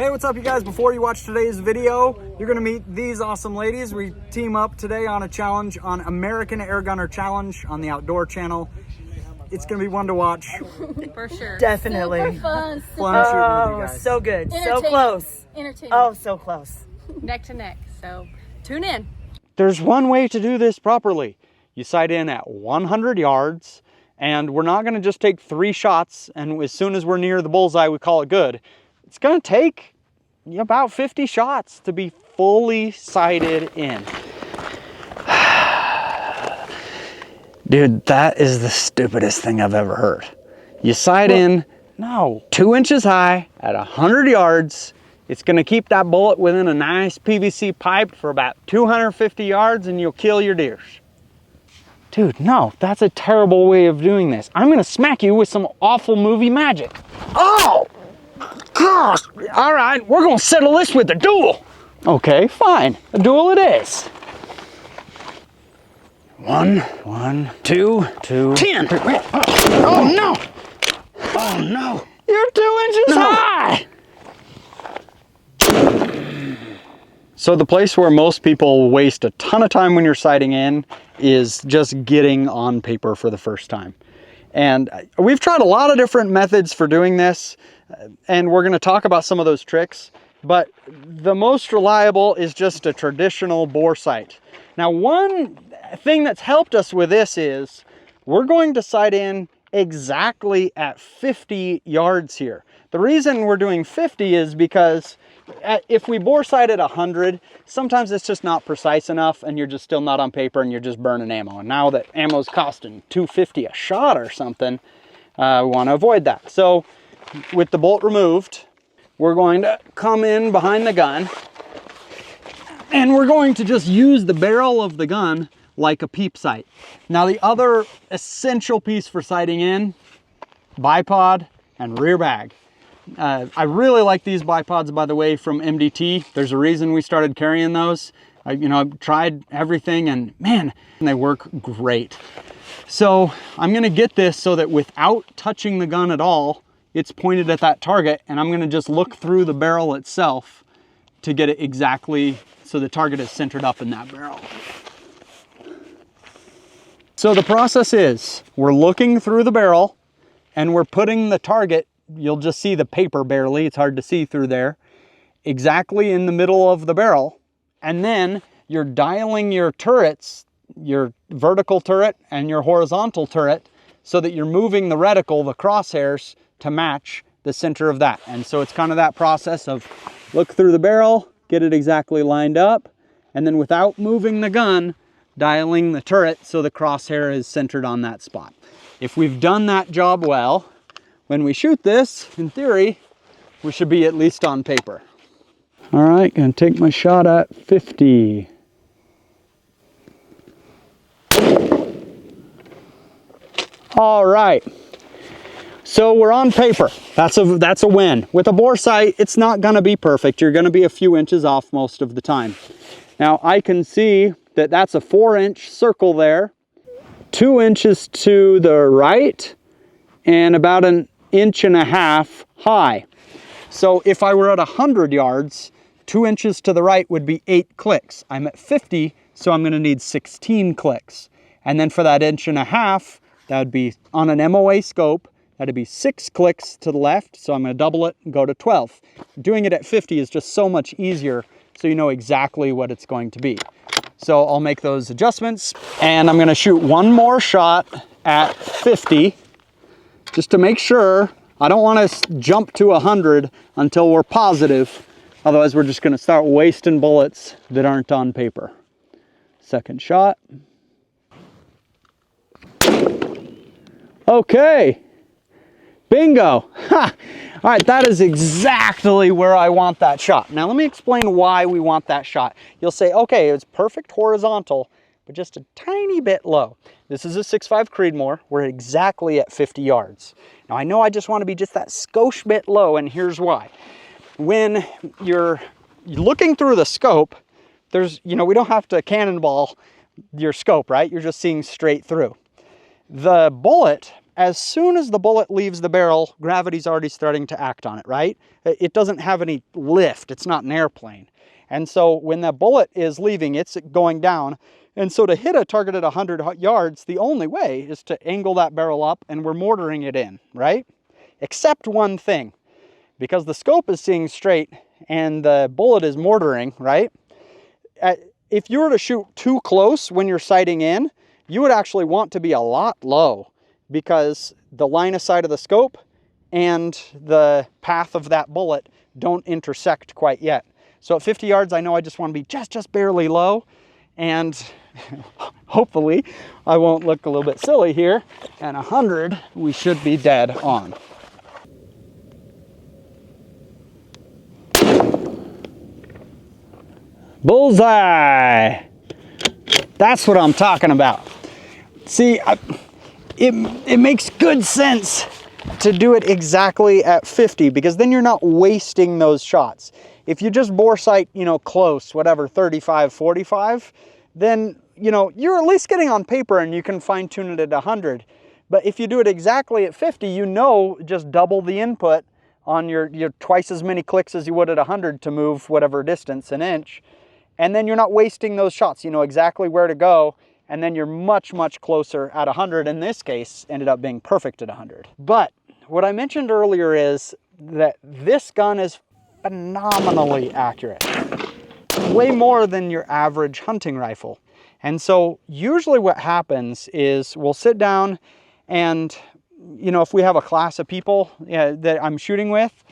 Hey, what's up you guys? Before you watch today's video, you're gonna meet these awesome ladies. We team up today on a challenge on American Air Gunner Challenge on the Outdoor Channel. It's gonna be one to watch. For sure. Definitely. Super fun. Fun shooting with you guys. So good. So close. Entertaining. Oh, so close. Neck to neck. So tune in. There's one way to do this properly. You sight in at 100 yards, and we're not gonna just take 3 shots, and as soon as we're near the bullseye, we call it good. It's gonna take about 50 shots to be fully sighted in. Dude, that is the stupidest thing I've ever heard. You sight in 2 inches high at 100 yards. It's gonna keep that bullet within a nice PVC pipe for about 250 yards and you'll kill your deers. Dude, no, that's a terrible way of doing this. I'm gonna smack you with some awful movie magic. Oh, gosh. All right, we're gonna settle this with a duel. Okay, fine, a duel it is. 1, 2, 10. Oh no! Oh no! You're 2 inches high! So the place where most people waste a ton of time when you're sighting in is just getting on paper for the first time. And we've tried a lot of different methods for doing this, and we're gonna talk about some of those tricks, but the most reliable is just a traditional bore sight. Now, one thing that's helped us with this is we're going to sight in exactly at 50 yards here. The reason we're doing 50 is because if we bore sight at 100, sometimes it's just not precise enough and you're just still not on paper and you're just burning ammo. And now that ammo's costing $2.50 a shot or something, we want to avoid that. So with the bolt removed, we're going to come in behind the gun and we're going to just use the barrel of the gun like a peep sight. Now the other essential piece for sighting in, bipod and rear bag. I really like these bipods, by the way, from MDT. There's a reason we started carrying those. I've tried everything and man, they work great. So I'm gonna get this so that without touching the gun at all, it's pointed at that target and I'm gonna just look through the barrel itself to get it exactly so the target is centered up in that barrel. So the process is, we're looking through the barrel and we're putting the target, you'll just see the paper barely, it's hard to see through there, exactly in the middle of the barrel. And then you're dialing your turrets, your vertical turret and your horizontal turret, so that you're moving the reticle, the crosshairs, to match the center of that. And so it's kind of that process of look through the barrel, get it exactly lined up, and then without moving the gun, dialing the turret so the crosshair is centered on that spot. If we've done that job well, when we shoot this, in theory, we should be at least on paper. All right, gonna take my shot at 50. All right, so we're on paper. That's a win. With a bore sight, it's not gonna be perfect. You're gonna be a few inches off most of the time. Now I can see that that's a 4-inch circle there, 2 inches to the right, and about 1.5 inches high. So if I were at 100 yards, 2 inches to the right would be 8 clicks. I'm at 50, so I'm gonna need 16 clicks. And then for that 1.5 inches, that would be on an MOA scope, that'd be 6 clicks to the left, so I'm gonna double it and go to 12. Doing it at 50 is just so much easier, so you know exactly what it's going to be. So I'll make those adjustments and I'm gonna shoot one more shot at 50 just to make sure. I don't wanna jump to 100 until we're positive. Otherwise we're just gonna start wasting bullets that aren't on paper. Second shot. Okay, bingo. Ha! All right, that is exactly where I want that shot. Now let me explain why we want that shot. You'll say, okay, it's perfect horizontal, but just a tiny bit low. This is a 6.5 Creedmoor. We're exactly at 50 yards. Now I know I just want to be just that skosh bit low, and here's why. When you're looking through the scope, we don't have to cannonball your scope, right? You're just seeing straight through. The bullet as soon as the bullet leaves the barrel, gravity's already starting to act on it, right? It doesn't have any lift. It's not an airplane. And so when that bullet is leaving, it's going down. And so to hit a target at 100 yards, the only way is to angle that barrel up, and we're mortaring it in, right? Except one thing, because the scope is seeing straight and the bullet is mortaring, right? If you were to shoot too close when you're sighting in, you would actually want to be a lot low, because the line of sight of the scope and the path of that bullet don't intersect quite yet. So at 50 yards, I know I just want to be just barely low, and hopefully I won't look a little bit silly here. And 100, we should be dead on. Bullseye! That's what I'm talking about. See, it makes good sense to do it exactly at 50, because then you're not wasting those shots. If you just bore sight, you know, close, whatever, 35, 45, then, you know, you're at least getting on paper and you can fine tune it at 100. But if you do it exactly at 50, you know, just double the input on your twice as many clicks as you would at 100 to move whatever distance, an inch. And then you're not wasting those shots. You know exactly where to go. And then you're much, much closer at 100. In this case, ended up being perfect at 100. But what I mentioned earlier is that this gun is phenomenally accurate. Way more than your average hunting rifle. And so usually what happens is we'll sit down and, you know, if we have a class of people that I'm shooting with,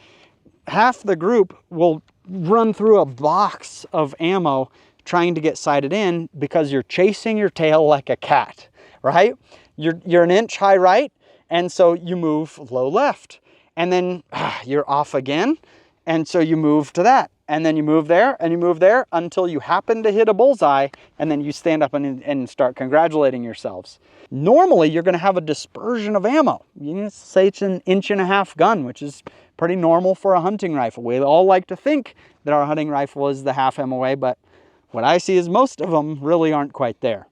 half the group will run through a box of ammo trying to get sighted in, because you're chasing your tail like a cat, right? You're an inch high right, and so you move low left, and then you're off again, and so you move to that, and then you move there, and you move there until you happen to hit a bullseye, and then you stand up and start congratulating yourselves. Normally, you're gonna have a dispersion of ammo. You know, say it's an 1.5-inch gun, which is pretty normal for a hunting rifle. We all like to think that our hunting rifle is the half MOA, but what I see is most of them really aren't quite there.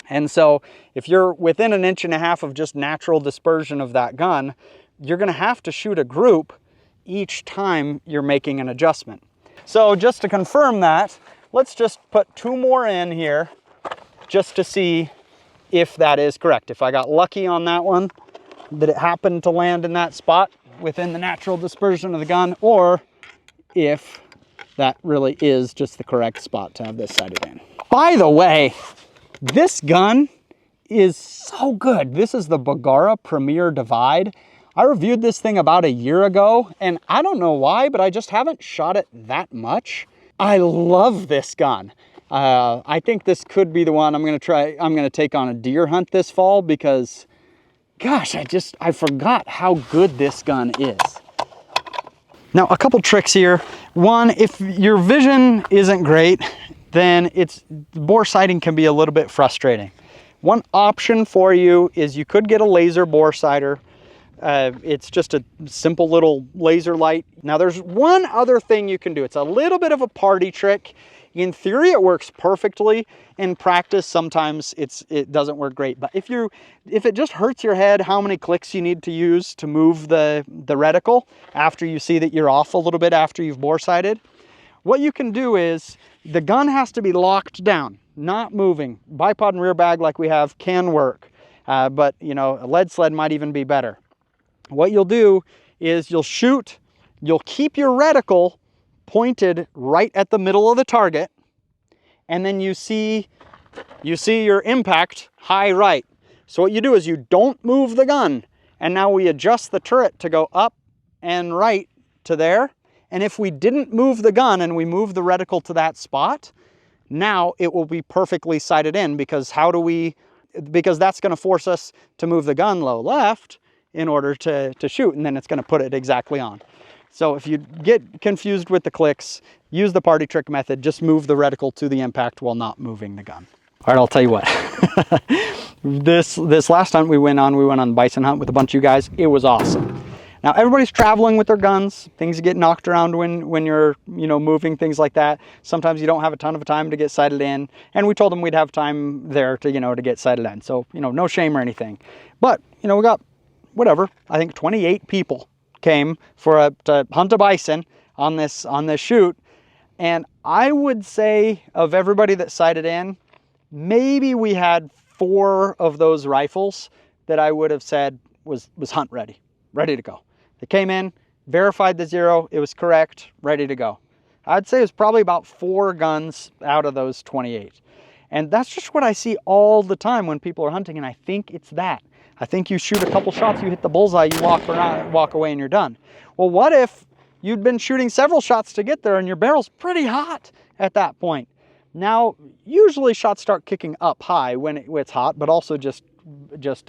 And so if you're within 1.5 inches of just natural dispersion of that gun, you're gonna have to shoot a group each time you're making an adjustment. So just to confirm that, let's just put 2 more in here just to see if that is correct. If I got lucky on that one, that it happened to land in that spot within the natural dispersion of the gun, or if that really is just the correct spot to have this sighted in. By the way, this gun is so good. This is the Bergara Premier Divide. I reviewed this thing about a year ago, and I don't know why, but I just haven't shot it that much. I love this gun. I think this could be the one I'm gonna take on a deer hunt this fall, because gosh, I forgot how good this gun is. Now, a couple tricks here. One, if your vision isn't great, then bore sighting can be a little bit frustrating. One option for you is you could get a laser bore sighter. It's just a simple little laser light. Now, there's one other thing you can do. It's a little bit of a party trick. In theory, it works perfectly. In practice, sometimes it doesn't work great. But if it just hurts your head how many clicks you need to use to move the reticle after you see that you're off a little bit after you've bore sighted, what you can do is the gun has to be locked down, not moving. Bipod and rear bag like we have can work, but you know, a lead sled might even be better. What you'll do is you'll keep your reticle pointed right at the middle of the target, and then you see your impact high right. So what you do is you don't move the gun, and now we adjust the turret to go up and right to there. And if we didn't move the gun and we move the reticle to that spot, now it will be perfectly sighted in, because because that's going to force us to move the gun low left in order to shoot, and then it's going to put it exactly on. So if you get confused with the clicks, use the party trick method. Just move the reticle to the impact while not moving the gun. All right, I'll tell you what. This last hunt we went on bison hunt with a bunch of you guys. It was awesome. Now everybody's traveling with their guns. Things get knocked around when you're moving, things like that. Sometimes you don't have a ton of time to get sighted in, and we told them we'd have time there to get sighted in. So no shame or anything. But we got whatever, I think 28 people came to hunt a bison on this shoot. And I would say of everybody that sighted in, maybe we had 4 of those rifles that I would have said was hunt ready to go. They came in, verified the 0, it was correct, ready to go. I'd say it was probably about 4 guns out of those 28. And that's just what I see all the time when people are hunting, and I think it's that. I think you shoot a couple shots, you hit the bullseye, you walk away and you're done. Well, what if you'd been shooting several shots to get there and your barrel's pretty hot at that point? Now, usually shots start kicking up high when it's hot, but also just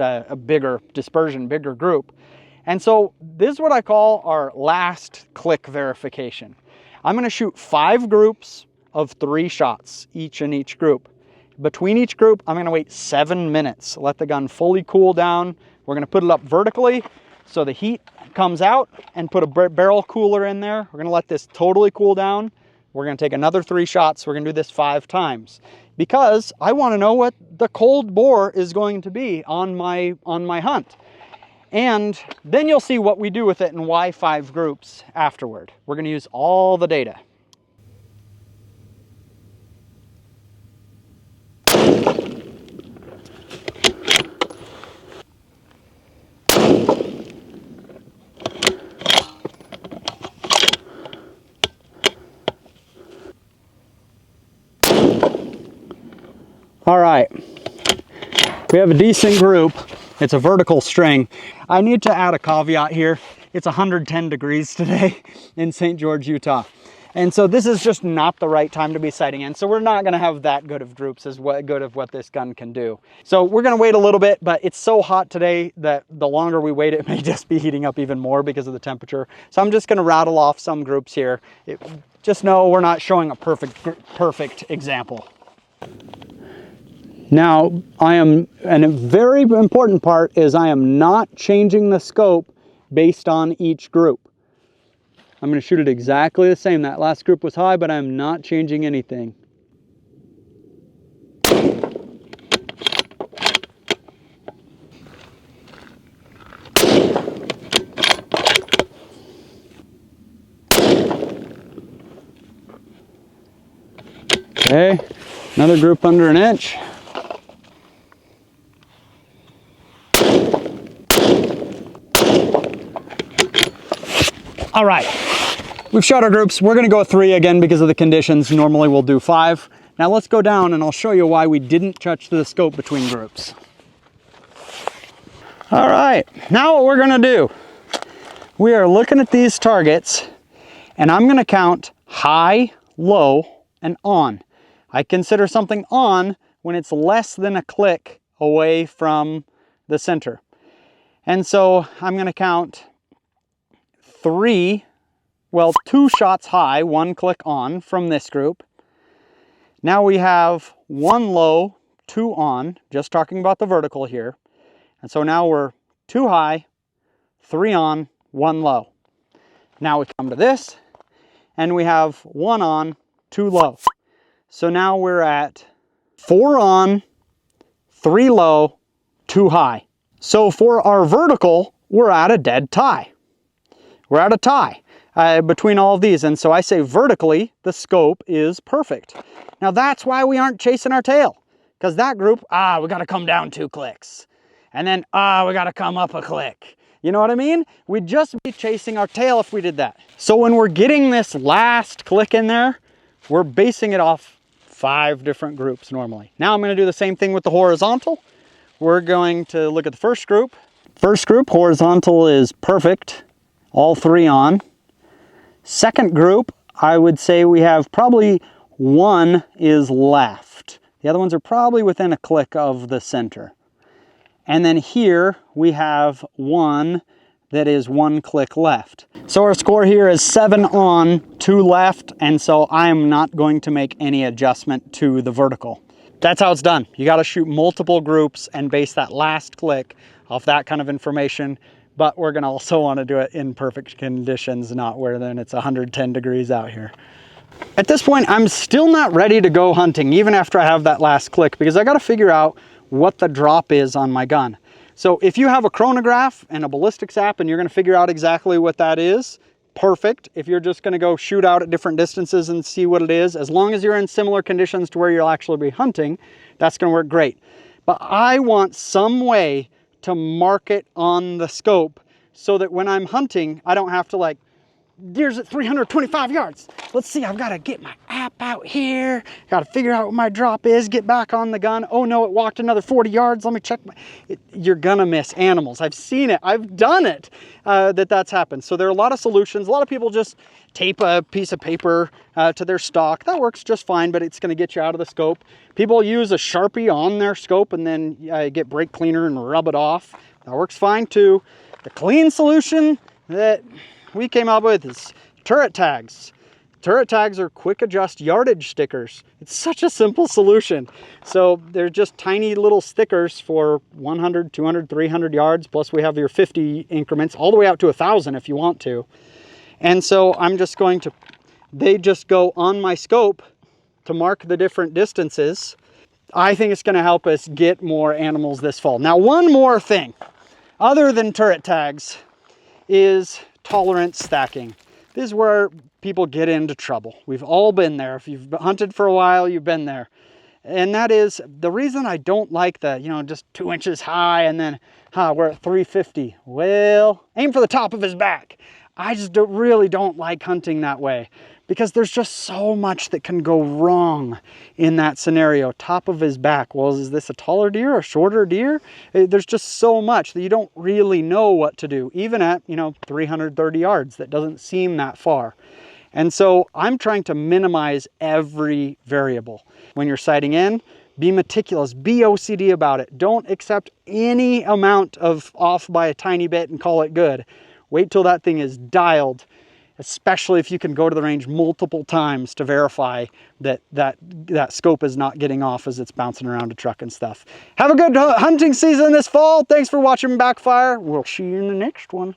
a bigger dispersion, bigger group. And so this is what I call our last click verification. I'm gonna shoot 5 groups of 3 shots, each in each group. Between each group, I'm gonna wait 7 minutes, let the gun fully cool down. We're gonna put it up vertically so the heat comes out, and put a barrel cooler in there. We're gonna let this totally cool down. We're gonna take another 3 shots. We're gonna do this 5 times because I wanna know what the cold bore is going to be on my hunt. And then you'll see what we do with it and why 5 groups afterward. We're gonna use all the data. All right, we have a decent group. It's a vertical string. I need to add a caveat here. It's 110 degrees today in St. George, Utah. And so this is just not the right time to be sighting in. So we're not gonna have that good of groups as good of what this gun can do. So we're gonna wait a little bit, but it's so hot today that the longer we wait, it may just be heating up even more because of the temperature. So I'm just gonna rattle off some groups here. Just know we're not showing a perfect example. Now, and a very important part is I am not changing the scope based on each group. I'm going to shoot it exactly the same. That last group was high, but I'm not changing anything. Okay, another group under an inch. All right, we've shot our groups. We're gonna go 3 again because of the conditions. Normally we'll do 5. Now let's go down and I'll show you why we didn't touch the scope between groups. All right, now what we're gonna do, we are looking at these targets and I'm gonna count high, low, and on. I consider something on when it's less than a click away from the center. And so I'm gonna count 2 shots high, 1 click on from this group. Now we have 1 low, 2 on, just talking about the vertical here. And so now we're 2 high, 3 on, 1 low. Now we come to this and we have 1 on, 2 low. So now we're at 4 on, 3 low, 2 high. So for our vertical, we're at a dead tie. We're at a tie between all of these. And so I say vertically, the scope is perfect. Now that's why we aren't chasing our tail. Because that group, we got to come down 2 clicks. And then, we got to come up a click. You know what I mean? We'd just be chasing our tail if we did that. So when we're getting this last click in there, we're basing it off 5 different groups normally. Now I'm going to do the same thing with the horizontal. We're going to look at the first group. First group, horizontal is perfect. All 3 on. Second group, I would say we have probably 1 is left. The other ones are probably within a click of the center. And then here we have 1 that is 1 click left. So our score here is 7 on, 2 left, and so I am not going to make any adjustment to the vertical. That's how it's done. You got to shoot multiple groups and base that last click off that kind of information. But we're gonna also want to do it in perfect conditions, not where then it's 110 degrees out here. At this point, I'm still not ready to go hunting, even after I have that last click, because I gotta figure out what the drop is on my gun. So if you have a chronograph and a ballistics app and you're going to figure out exactly what that is, perfect. If you're just going to go shoot out at different distances and see what it is, as long as you're in similar conditions to where you'll actually be hunting, that's going to work great. But I want some way to mark it on the scope so that when I'm hunting, I don't have to like, deer's at 325 yards. Let's see, I've got to get my app out here. Got to figure out what my drop is, get back on the gun. Oh no, it walked another 40 yards. Let me check. You're gonna miss animals. I've seen it, I've done it, that's happened. So there are a lot of solutions. A lot of people just tape a piece of paper to their stock. That works just fine, but it's gonna get you out of the scope. People use a Sharpie on their scope and then get brake cleaner and rub it off. That works fine too. The clean solution that we came up with is turret tags. Turret tags are quick adjust yardage stickers. It's such a simple solution. So they're just tiny little stickers for 100, 200, 300 yards. Plus we have your 50 increments all the way out to 1,000 if you want to. And so I'm just going to, they just go on my scope to mark the different distances. I think it's going to help us get more animals this fall. Now, one more thing other than turret tags is tolerance stacking. This is where people get into trouble. We've all been there. If you've hunted for a while, you've been there. And that is the reason I don't like the, just 2 inches high and then, we're at 350. Well, aim for the top of his back. I just really don't like hunting that way because there's just so much that can go wrong in that scenario. Top of his back. Well, is this a taller deer, a shorter deer? There's just so much that you don't really know what to do. Even at, 330 yards, that doesn't seem that far. And so I'm trying to minimize every variable. When you're sighting in, be meticulous, be OCD about it. Don't accept any amount of off by a tiny bit and call it good. Wait till that thing is dialed, especially if you can go to the range multiple times to verify that scope is not getting off as it's bouncing around a truck and stuff. Have a good hunting season this fall. Thanks for watching Backfire. We'll see you in the next one.